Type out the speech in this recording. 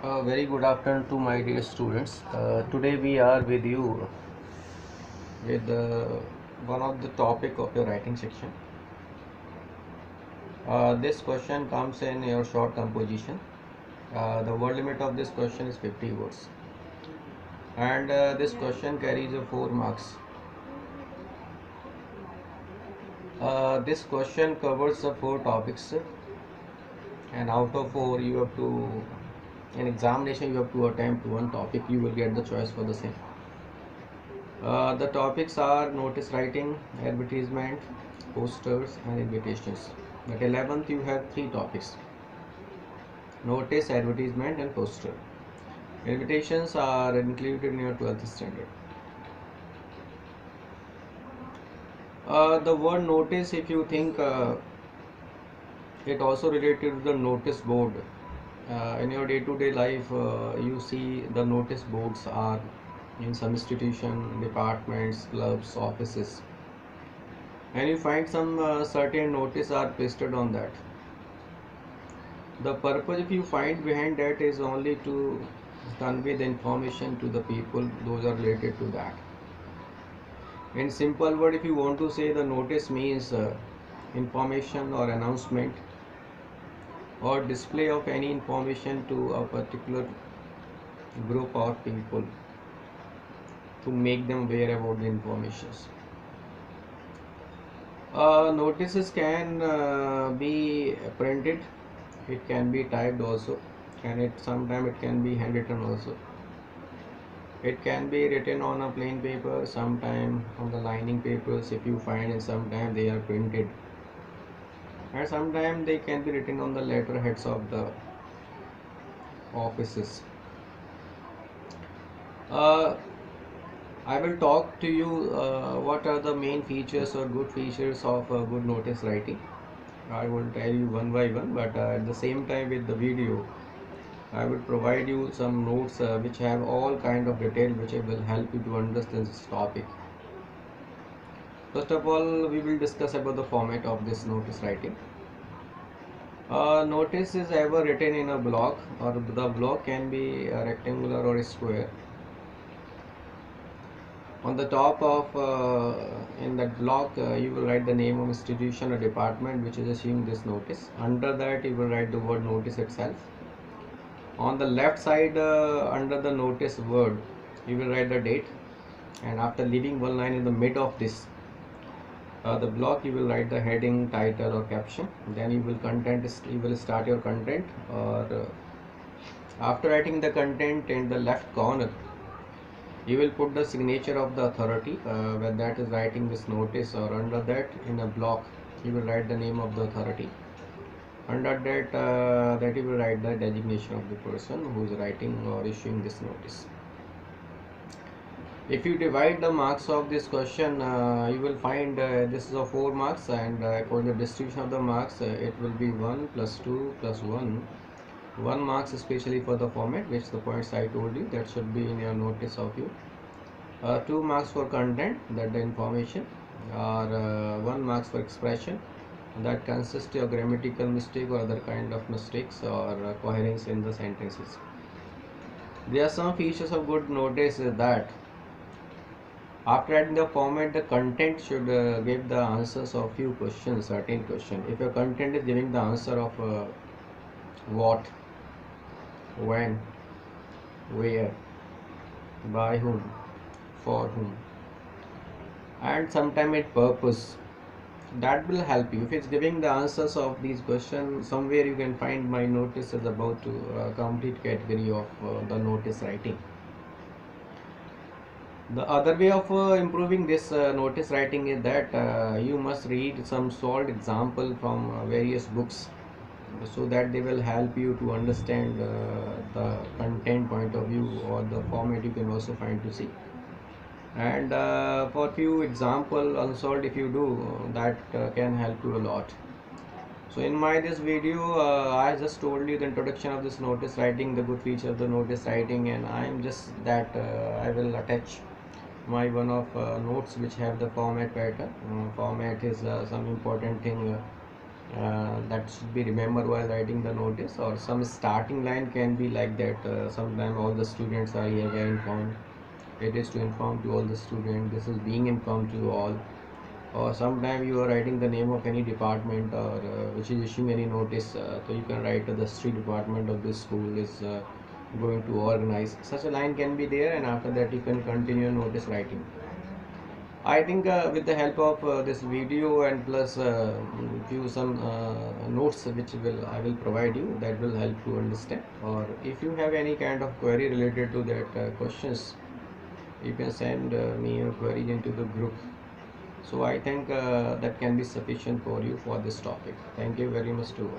Very good afternoon to my dear students. Today we are with you with one of the topic of your writing section. This question comes in your short composition. The word limit of this question is 50 words, and this question carries a 4 marks. This question covers the 4 topics, and out of 4 you have to, in examination you have to attempt one topic. You will get the choice for the same. The topics are notice writing, advertisement, posters, and invitations. At 11th, you have 3 topics: notice, advertisement, and poster. Invitations are included in your 12th standard. The word notice, if you think it also related to the notice board. In your day-to-day life, you see the notice boards are in some institution, departments, clubs, offices, and you find some certain notice are pasted on that. The purpose, if you find behind that, is only to convey the information to the people those are related to that. In simple word, if you want to say, the notice means information or announcement or display of any information to a particular group of people to make them aware about the informations. Notices can be printed, it can be typed also, and sometimes it can be handwritten also. It can be written on a plain paper, sometime on the lining papers if you find, and sometimes they are printed, and sometimes they can be written on the letterheads of the offices. I will talk to you what are the main features or good features of good notice writing. I will tell you one by one, but at the same time with the video I will provide you some notes which have all kind of detail which will help you to understand this topic. First of all, we will discuss about the format of this notice writing. Notice is ever written in a block, or the block can be rectangular or square. On the top of in that block you will write the name of institution or department which is issuing this notice. Under that you will write the word notice itself. On the left side under the notice word you will write the date, and after leaving one line in the mid of this the block you will write the heading, title or caption. Then you will start your content, or after writing the content in the left corner you will put the signature of the authority when that is writing this notice, or under that in a block you will write the name of the authority. Under that you will write the designation of the person who is writing or issuing this notice. If you divide the marks of this question, you will find this is of 4 marks, and for the distribution of the marks it will be 1 plus 2 plus 1. 1 marks especially for the format, which the points I told you that should be in your notice of you. 2 marks for content, that the information, or 1 marks for expression, that consists of grammatical mistake or other kind of mistakes, or coherence in the sentences. There are some features of good notice that after adding the format, the content should give the answers of few questions, certain question. If your content is giving the answer of what, when, where, by whom, for whom, and sometime its purpose, that will help you. If it's giving the answers of these questions, somewhere you can find my notice is about to complete category of the notice writing. The other way of improving this notice writing is that you must read some solved example from various books, so that they will help you to understand the content point of view, or the format you can also find to see. And for few example unsolved, if you do that can help you a lot. So in my this video I just told you the introduction of this notice writing, the good feature of the notice writing, and I am just that I will attach my one of notes which have the format pattern. Format is some important thing That should be remembered while writing the notice. Or some starting line can be like that. Sometime all the students are here informed. It is to inform to all the students. This is being informed to all. Or sometime you are writing the name of any department or which is issuing any notice. So you can write the street department of this school is going to organize. Such a line can be there, and after that you can continue notice writing. I think with the help of this video and plus few some notes which will I will provide you, that will help to understand. Or if you have any kind of query related to that questions, you can send me your query into the group. So I think that can be sufficient for you for this topic. Thank you very much too.